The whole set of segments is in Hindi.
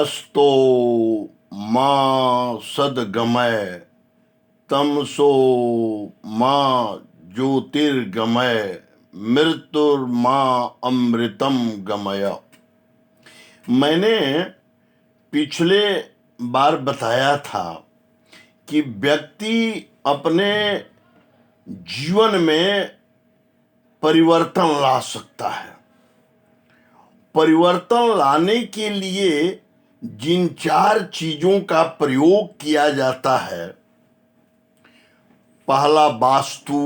अस्तो मां सद्गमय तमसो मां ज्योतिर्गमय मृत्युर्मां अमृतम गमय। मैंने पिछले बार बताया था कि व्यक्ति अपने जीवन में परिवर्तन ला सकता है। परिवर्तन लाने के लिए जिन 4 चीजों का प्रयोग किया जाता है, पहला वास्तु,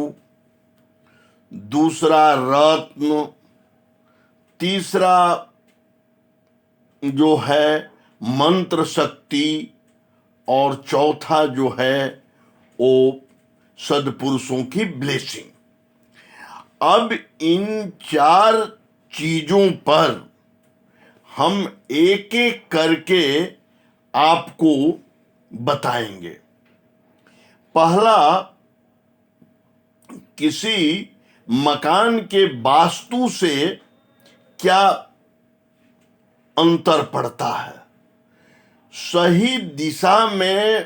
दूसरा रत्न, तीसरा जो है मंत्र शक्ति, और चौथा जो है वो सद्पुरुषों की ब्लेसिंग। अब इन 4 चीजों पर हम एक एक करके आपको बताएंगे। पहला, किसी मकान के वास्तु से क्या अंतर पड़ता है। सही दिशा में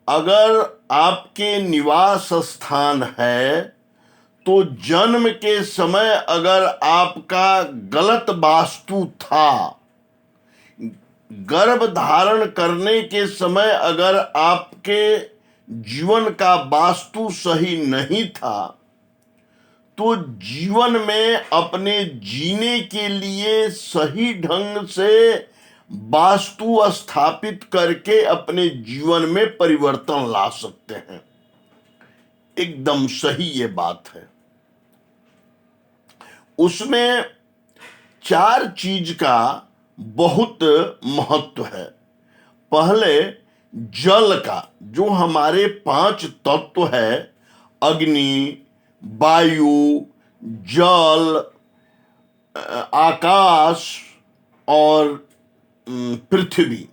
अगर आपके निवास स्थान है तो जन्म के समय अगर आपका गलत वास्तु था, गर्भ धारण करने के समय अगर आपके जीवन का वास्तु सही नहीं था, तो जीवन में अपने जीने के लिए सही ढंग से वास्तु स्थापित करके अपने जीवन में परिवर्तन ला सकते हैं। एकदम सही ये बात है। उसमें 4 चीज का बहुत महत्व है। पहले जल का, जो हमारे 5 तत्व है, अग्नि, वायु, जल, आकाश और पृथ्वी,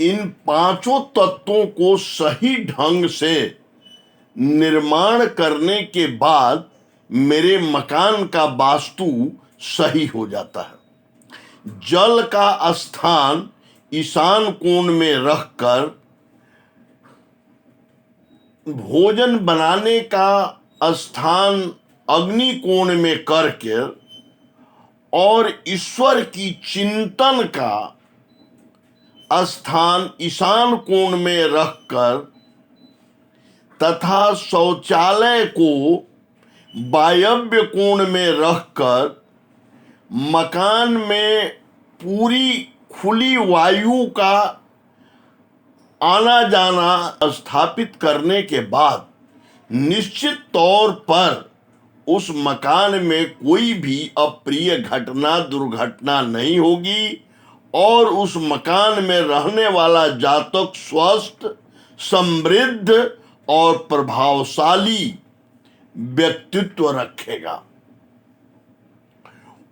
इन 5 तत्वों को सही ढंग से निर्माण करने के बाद मेरे मकान का वास्तु सही हो जाता है। जल का स्थान ईशान कोण में रखकर, भोजन बनाने का स्थान अग्नि कोण में करके, और ईश्वर की चिंतन का स्थान ईशान कोण में रखकर, तथा शौचालय को वायव्य कोण में रखकर, मकान में पूरी खुली वायु का आना जाना स्थापित करने के बाद निश्चित तौर पर उस मकान में कोई भी अप्रिय घटना, दुर्घटना नहीं होगी और उस मकान में रहने वाला जातक स्वस्थ, समृद्ध और प्रभावशाली व्यक्तित्व रखेगा।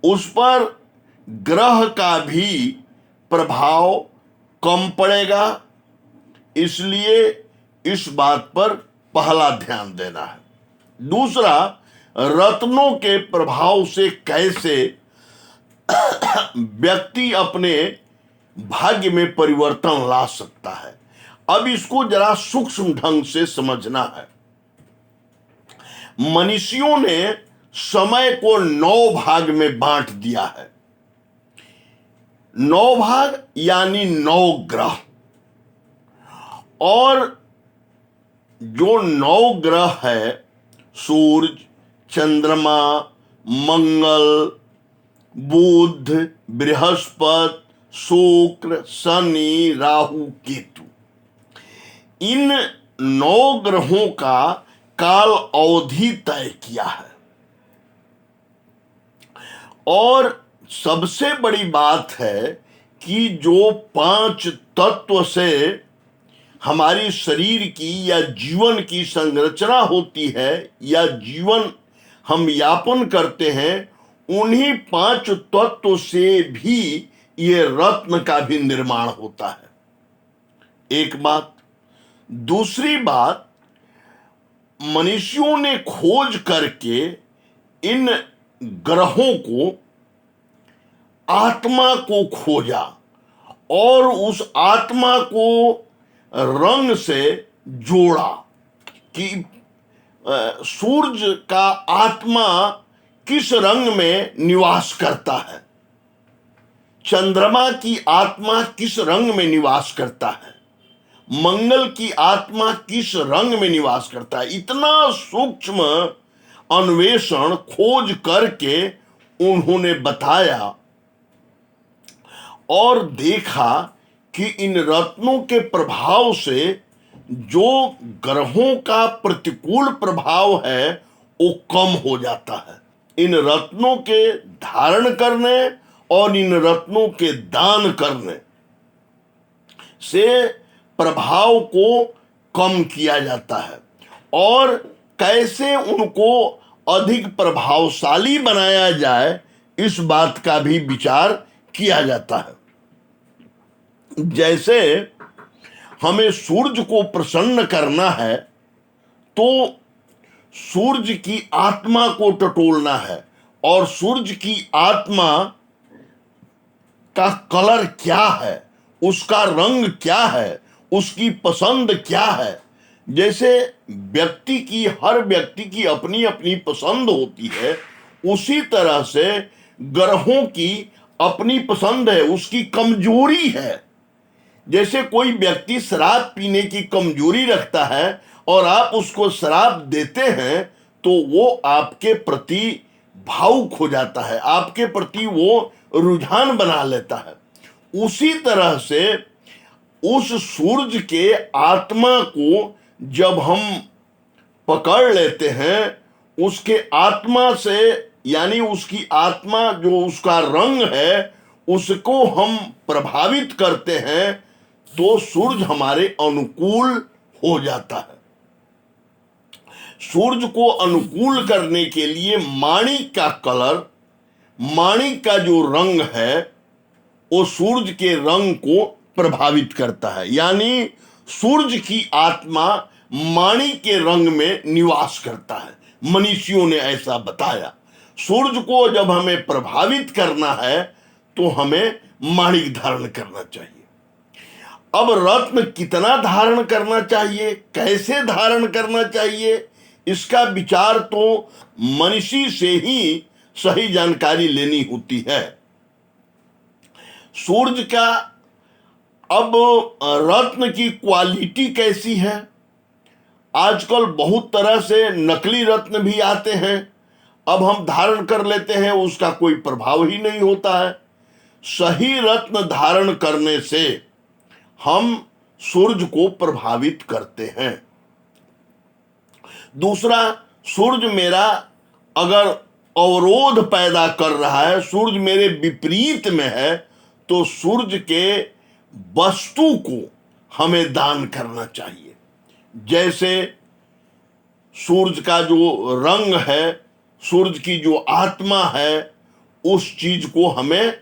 उस पर ग्रह का भी प्रभाव कम पड़ेगा। इसलिए इस बात पर पहला ध्यान देना है। दूसरा, रत्नों के प्रभाव से कैसे व्यक्ति अपने भाग्य में परिवर्तन ला सकता है। अब इसको जरा सूक्ष्म ढंग से समझना है। मनीषियों ने समय को 9 भाग में बांट दिया है। 9 भाग यानी 9 ग्रह, और जो 9 ग्रह है, सूर्य, चंद्रमा, मंगल, बुध, बृहस्पति, शुक्र, शनि, राहु, केतु, इन 9 ग्रहों का काल अवधि तय किया है। और सबसे बड़ी बात है कि जो 5 तत्व से हमारी शरीर की या जीवन की संरचना होती है या जीवन हम यापन करते हैं, उन्हीं 5 तत्व से भी ये रत्न का भी निर्माण होता है। एक बात। दूसरी बात, मनुष्यों ने खोज करके इन ग्रहों को, आत्मा को खोजा और उस आत्मा को रंग से जोड़ा कि सूर्य का आत्मा किस रंग में निवास करता है, चंद्रमा की आत्मा किस रंग में निवास करता है, मंगल की आत्मा किस रंग में निवास करता है। इतना सूक्ष्म अन्वेषण खोज करके उन्होंने बताया और देखा कि इन रत्नों के प्रभाव से जो ग्रहों का प्रतिकूल प्रभाव है वो कम हो जाता है। इन रत्नों के धारण करने और इन रत्नों के दान करने से प्रभाव को कम किया जाता है और कैसे उनको अधिक प्रभावशाली बनाया जाए इस बात का भी विचार किया जाता है। जैसे हमें सूर्य को प्रसन्न करना है तो सूर्य की आत्मा को टटोलना है और सूर्य की आत्मा का कलर क्या है, उसका रंग क्या है, उसकी पसंद क्या है। जैसे हर व्यक्ति की अपनी अपनी पसंद होती है, उसी तरह से ग्रहों की अपनी पसंद है, उसकी कमजोरी है। जैसे कोई व्यक्ति शराब पीने की कमजोरी रखता है और आप उसको शराब देते हैं तो वो आपके प्रति भावुक हो जाता है, आपके प्रति वो रुझान बना लेता है। उसी तरह से उस सूर्य के आत्मा को जब हम पकड़ लेते हैं, उसके आत्मा से यानी उसकी आत्मा जो उसका रंग है उसको हम प्रभावित करते हैं तो सूर्य हमारे अनुकूल हो जाता है। सूर्य को अनुकूल करने के लिए माणिक का कलर, माणिक का जो रंग है वो सूर्य के रंग को प्रभावित करता है। यानी सूर्य की आत्मा माणिक के रंग में निवास करता है। मनीषियों ने ऐसा बताया। सूर्य को जब हमें प्रभावित करना है तो हमें माणिक धारण करना चाहिए। अब रत्न कितना धारण करना चाहिए, कैसे धारण करना चाहिए, इसका विचार तो मनीषी से ही सही जानकारी लेनी होती है। सूर्य का अब रत्न की क्वालिटी कैसी है। आजकल बहुत तरह से नकली रत्न भी आते हैं, अब हम धारण कर लेते हैं, उसका कोई प्रभाव ही नहीं होता है। सही रत्न धारण करने से हम सूर्य को प्रभावित करते हैं। दूसरा, सूर्य मेरा अगर अवरोध पैदा कर रहा है, सूर्य मेरे विपरीत में है, तो सूर्य के वस्तु को हमें दान करना चाहिए। जैसे सूर्य का जो रंग है, सूर्य की जो आत्मा है, उस चीज को हमें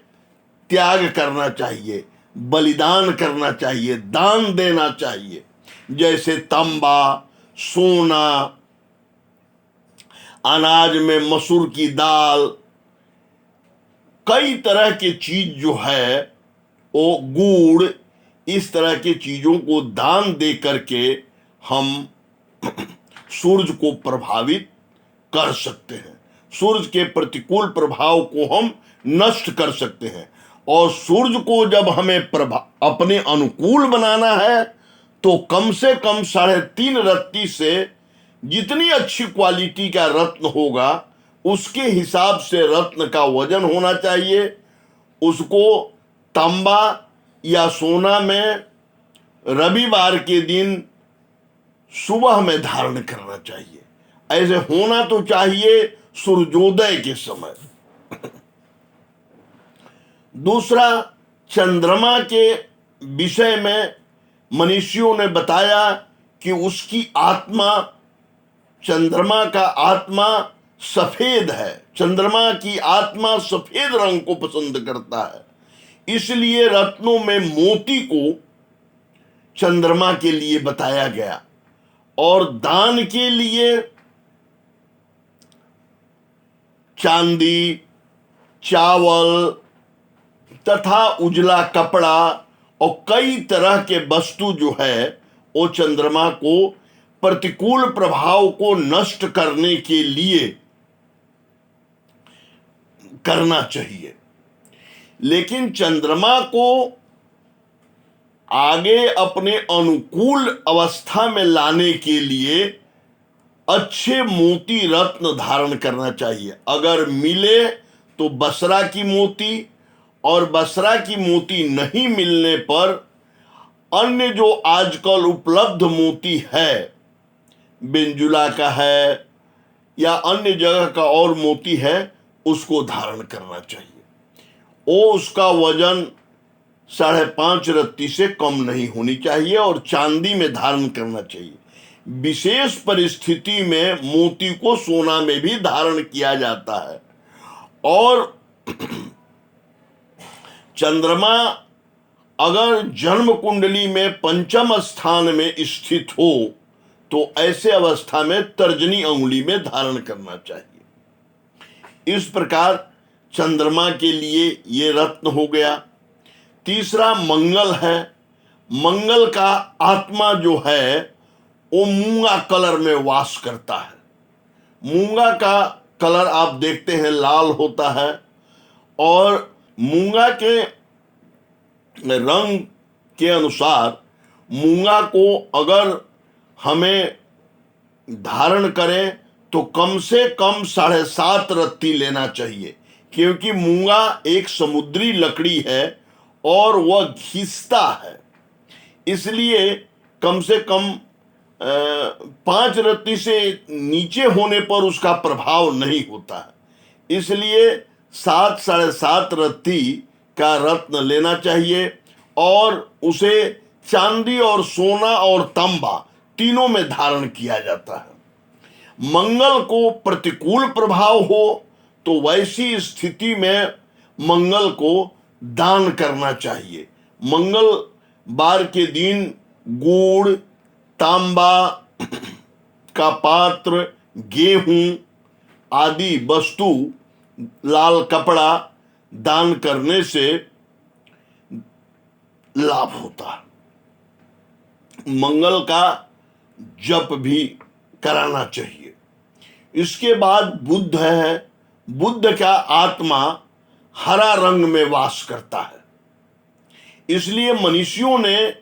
त्याग करना चाहिए, बलिदान करना चाहिए, दान देना चाहिए। जैसे तांबा, सोना, अनाज में मसूर की दाल, कई तरह की चीज जो है वो गुड़, इस तरह की चीजों को दान दे करके हम सूर्य को प्रभावित कर सकते हैं। सूर्य के प्रतिकूल प्रभाव को हम नष्ट कर सकते हैं। और सूर्य को जब हमें अपने अनुकूल बनाना है तो कम से कम 3.5 रत्ती से जितनी अच्छी क्वालिटी का रत्न होगा उसके हिसाब से रत्न का वजन होना चाहिए। उसको तांबा या सोना में रविवार के दिन सुबह में धारण करना चाहिए। ऐसे होना तो चाहिए सूर्योदय के समय। दूसरा, चंद्रमा के विषय में मनीषियों ने बताया कि उसकी आत्मा, चंद्रमा का आत्मा सफेद है। चंद्रमा की आत्मा सफेद रंग को पसंद करता है, इसलिए रत्नों में मोती को चंद्रमा के लिए बताया गया। और दान के लिए चांदी, चावल तथा उजला कपड़ा और कई तरह के वस्तु जो है वो चंद्रमा को प्रतिकूल प्रभाव को नष्ट करने के लिए करना चाहिए। लेकिन चंद्रमा को आगे अपने अनुकूल अवस्था में लाने के लिए अच्छे मोती रत्न धारण करना चाहिए। अगर मिले तो बसरा की मोती, और बसरा की मोती नहीं मिलने पर अन्य जो आजकल उपलब्ध मोती है, बेंजुला का है या अन्य जगह का और मोती है, उसको धारण करना चाहिए। वो उसका वजन 5.5 रत्ती से कम नहीं होनी चाहिए और चांदी में धारण करना चाहिए। विशेष परिस्थिति में मोती को सोना में भी धारण किया जाता है। और चंद्रमा अगर जन्म कुंडली में पंचम स्थान में स्थित हो तो ऐसे अवस्था में तर्जनी अंगुली में धारण करना चाहिए। इस प्रकार चंद्रमा के लिए ये रत्न हो गया। तीसरा मंगल है। मंगल का आत्मा जो है वो मूंगा कलर में वास करता है। मूंगा का कलर आप देखते हैं लाल होता है, और मूंगा के रंग के अनुसार मूंगा को अगर हमें धारण करें तो कम से कम 7.5 रत्ती लेना चाहिए, क्योंकि मूंगा एक समुद्री लकड़ी है और वह घिसता है। इसलिए कम से कम 5 रत्ती से नीचे होने पर उसका प्रभाव नहीं होता है। इसलिए 7-7.5 रत्ती का रत्न लेना चाहिए, और उसे चांदी और सोना और तांबा तीनों में धारण किया जाता है। मंगल को प्रतिकूल प्रभाव हो तो वैसी स्थिति में मंगल को दान करना चाहिए। मंगलवार के दिन गुड़, तांबा का पात्र, गेहूं आदि वस्तु, लाल कपड़ा दान करने से लाभ होता है। मंगल का जप भी कराना चाहिए। इसके बाद बुध है। बुध का आत्मा हरा रंग में वास करता है। इसलिए मनीषियों ने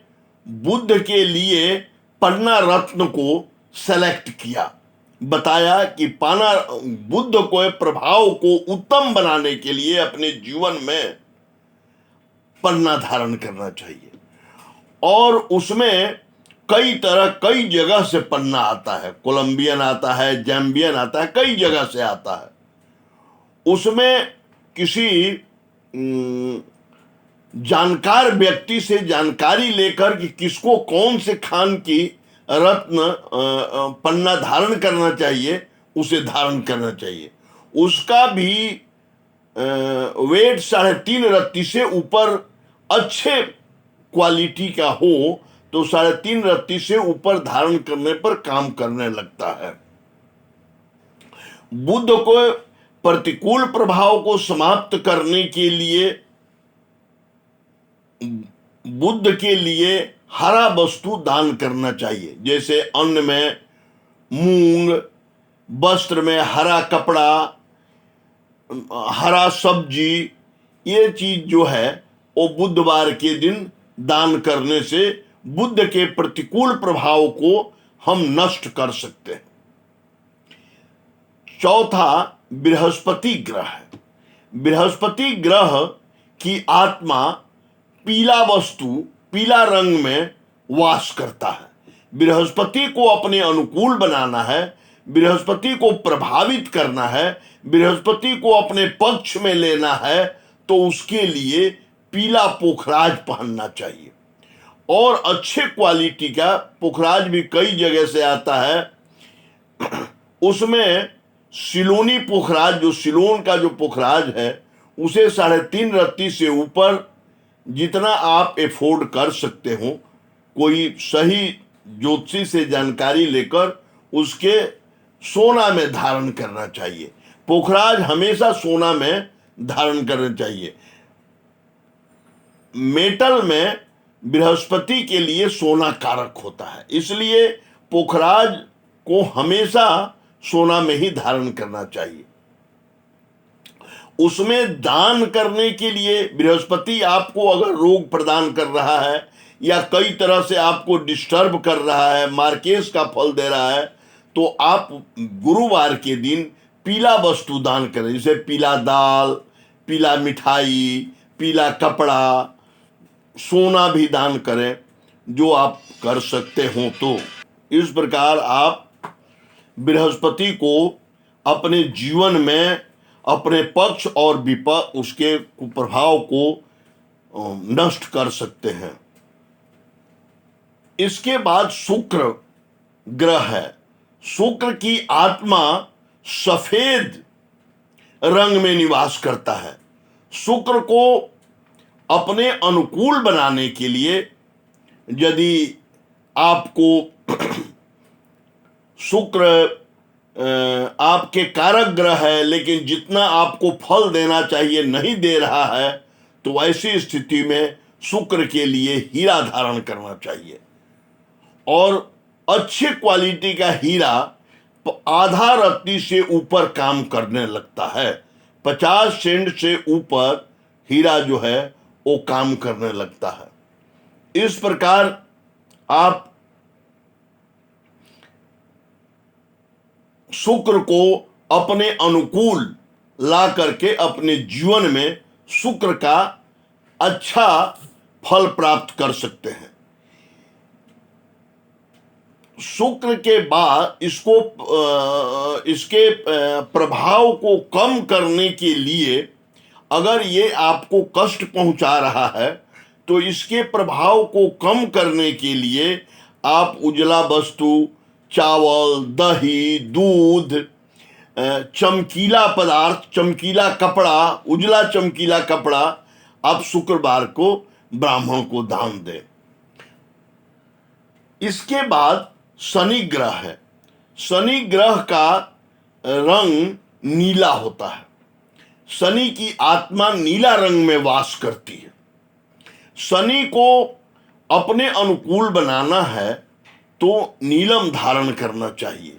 बुध के लिए पन्ना रत्न को सेलेक्ट किया। बताया कि पाना बुध को प्रभाव को उत्तम बनाने के लिए अपने जीवन में पन्ना धारण करना चाहिए। और उसमें कई जगह से पन्ना आता है। कोलंबियन आता है, जैम्बियन आता है, कई जगह से आता है। उसमें किसी जानकार व्यक्ति से जानकारी लेकर कि किसको कौन से खान की रत्न पन्ना धारण करना चाहिए, उसे धारण करना चाहिए। उसका भी वेट 3.5 रत्ती से ऊपर अच्छे क्वालिटी का हो तो 3.5 रत्ती से ऊपर धारण करने पर काम करने लगता है। बुध को प्रतिकूल प्रभाव को समाप्त करने के लिए बुध के लिए हरा वस्तु दान करना चाहिए। जैसे अन्न में मूंग, वस्त्र में हरा कपड़ा, हरा सब्जी, ये चीज जो है वो बुधवार के दिन दान करने से बुध के प्रतिकूल प्रभाव को हम नष्ट कर सकते हैं। चौथा बृहस्पति ग्रह है। बृहस्पति ग्रह की आत्मा पीला वस्तु, पीला रंग में वास करता है। बृहस्पति को अपने अनुकूल बनाना है, बृहस्पति को प्रभावित करना है, बृहस्पति को अपने पक्ष में लेना है, तो उसके लिए पीला पोखराज पहनना चाहिए। और अच्छे क्वालिटी का पोखराज भी कई जगह से आता है। उसमें सिलोनी पोखराज, जो सिलोन का जो पोखराज है, उसे 3.5 रत्ती से ऊपर जितना आप एफोर्ड कर सकते हो, कोई सही ज्योतिषी से जानकारी लेकर उसके सोना में धारण करना चाहिए। पोखराज हमेशा सोना में धारण करना चाहिए। मेटल में बृहस्पति के लिए सोना कारक होता है, इसलिए पुखराज को हमेशा सोना में ही धारण करना चाहिए। उसमें दान करने के लिए बृहस्पति आपको अगर रोग प्रदान कर रहा है या कई तरह से आपको डिस्टर्ब कर रहा है, मार्केस का फल दे रहा है, तो आप गुरुवार के दिन पीला वस्तु दान करें, जैसे पीला दाल, पीला मिठाई, पीला कपड़ा, सोना भी दान करें, जो आप कर सकते हो। तो इस प्रकार आप बृहस्पति को अपने जीवन में अपने पक्ष और विपक्ष उसके कुप्रभाव को नष्ट कर सकते हैं। इसके बाद शुक्र ग्रह है। शुक्र की आत्मा सफेद रंग में निवास करता है। शुक्र को अपने अनुकूल बनाने के लिए यदि आपको शुक्र आपके कारक ग्रह है लेकिन जितना आपको फल देना चाहिए नहीं दे रहा है, तो ऐसी स्थिति में शुक्र के लिए हीरा धारण करना चाहिए। और अच्छे क्वालिटी का हीरा आधा रत्ती से ऊपर काम करने लगता है। 50 सेंट से ऊपर हीरा जो है वो काम करने लगता है। इस प्रकार आप शुक्र को अपने अनुकूल ला करके अपने जीवन में शुक्र का अच्छा फल प्राप्त कर सकते हैं। शुक्र के बाद इसके प्रभाव को कम करने के लिए अगर ये आपको कष्ट पहुंचा रहा है, तो इसके प्रभाव को कम करने के लिए आप उजला वस्तु, चावल, दही, दूध, चमकीला पदार्थ, चमकीला कपड़ा, उजला चमकीला कपड़ा आप शुक्रवार को ब्राह्मण को दान दें। इसके बाद शनि ग्रह है। शनि ग्रह का रंग नीला होता है। शनि की आत्मा नीला रंग में वास करती है। शनि को अपने अनुकूल बनाना है तो नीलम धारण करना चाहिए।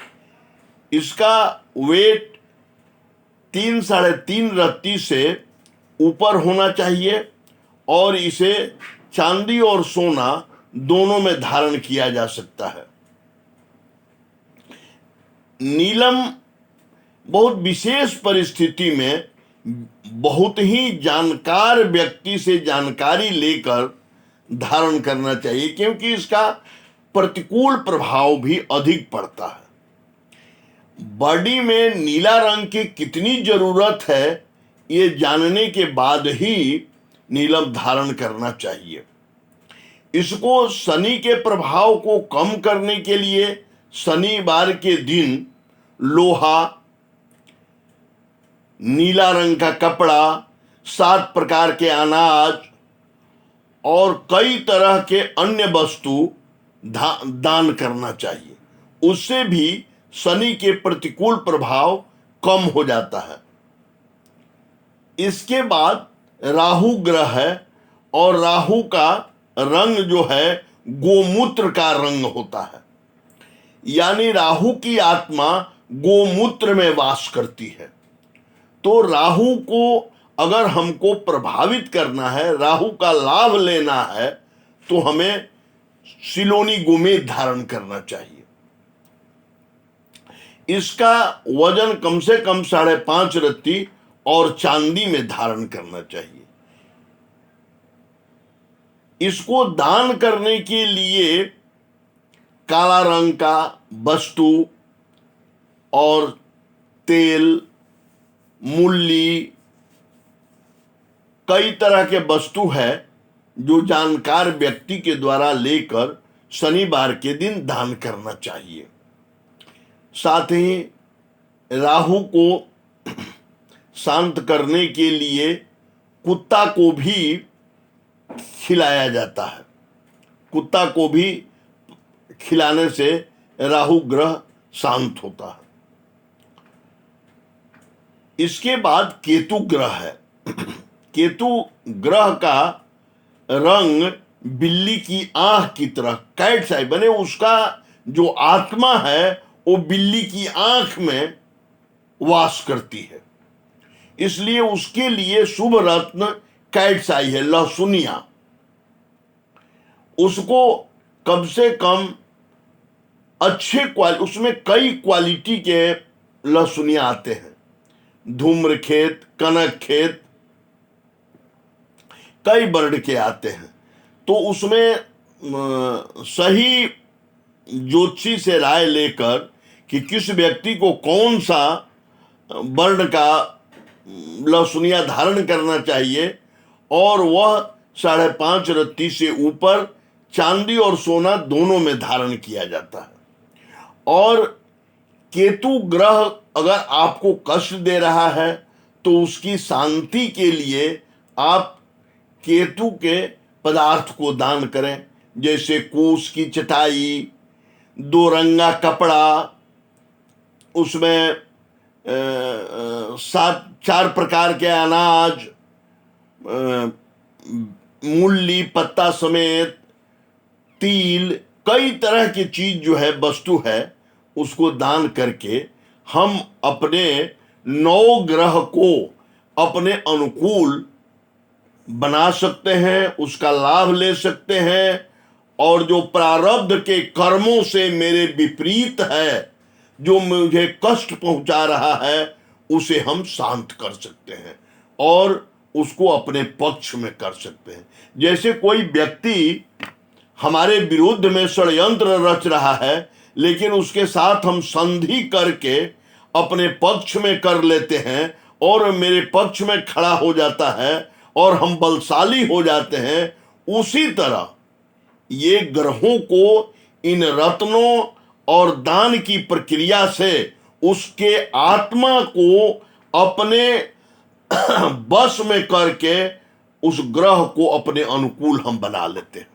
इसका वेट 3-3.5 रत्ती से ऊपर होना चाहिए और इसे चांदी और सोना दोनों में धारण किया जा सकता है। नीलम बहुत विशेष परिस्थिति में बहुत ही जानकार व्यक्ति से जानकारी लेकर धारण करना चाहिए, क्योंकि इसका प्रतिकूल प्रभाव भी अधिक पड़ता है। बॉडी में नीला रंग की कितनी जरूरत है ये जानने के बाद ही नीलम धारण करना चाहिए। इसको शनि के प्रभाव को कम करने के लिए शनिवार के दिन लोहा, नीला रंग का कपड़ा, 7 प्रकार के अनाज और कई तरह के अन्य वस्तु दान करना चाहिए। उससे भी शनि के प्रतिकूल प्रभाव कम हो जाता है। इसके बाद राहु ग्रह है और राहु का रंग जो है गोमूत्र का रंग होता है, यानी राहु की आत्मा गोमूत्र में वास करती है। तो राहु को अगर हमको प्रभावित करना है, राहु का लाभ लेना है, तो हमें सिलोनी गोमेद धारण करना चाहिए। इसका वजन कम से कम 5.5 रत्ती और चांदी में धारण करना चाहिए। इसको दान करने के लिए काला रंग का वस्तु और तेल, मूली, कई तरह के वस्तु है जो जानकार व्यक्ति के द्वारा लेकर शनिवार के दिन दान करना चाहिए। साथ ही राहु को शांत करने के लिए कुत्ता को भी खिलाया जाता है। कुत्ता को भी खिलाने से राहु ग्रह शांत होता है। इसके बाद केतु ग्रह है। केतु ग्रह का रंग बिल्ली की आंख की तरह, कैट्स आई बने, उसका जो आत्मा है वो बिल्ली की आंख में वास करती है। इसलिए उसके लिए शुभ रत्न कैट्स आई है, लहसुनिया। उसको कम से कम उसमें कई क्वालिटी के लहसुनिया आते हैं, धूम्र खेत, कनक खेत, कई बर्ड के आते हैं। तो उसमें सही ज्योतिषी से राय लेकर कि किस व्यक्ति को कौन सा वर्ण का लहसुनिया धारण करना चाहिए, और वह 5.5 रत्ती से ऊपर चांदी और सोना दोनों में धारण किया जाता है। और केतु ग्रह अगर आपको कष्ट दे रहा है तो उसकी शांति के लिए आप केतु के पदार्थ को दान करें, जैसे कूश की चटाई, 2 रंगा कपड़ा, उसमें 4 प्रकार के अनाज, मूली पत्ता समेत, तिल, कई तरह की चीज जो है, वस्तु है, उसको दान करके हम अपने 9 ग्रह को अपने अनुकूल बना सकते हैं, उसका लाभ ले सकते हैं। और जो प्रारब्ध के कर्मों से मेरे विपरीत है, जो मुझे कष्ट पहुंचा रहा है, उसे हम शांत कर सकते हैं और उसको अपने पक्ष में कर सकते हैं। जैसे कोई व्यक्ति हमारे विरुद्ध में षड्यंत्र रच रहा है, लेकिन उसके साथ हम संधि करके अपने पक्ष में कर लेते हैं और मेरे पक्ष में खड़ा हो जाता है और हम बलशाली हो जाते हैं, उसी तरह ये ग्रहों को इन रत्नों और दान की प्रक्रिया से उसके आत्मा को अपने वश में करके उस ग्रह को अपने अनुकूल हम बना लेते हैं।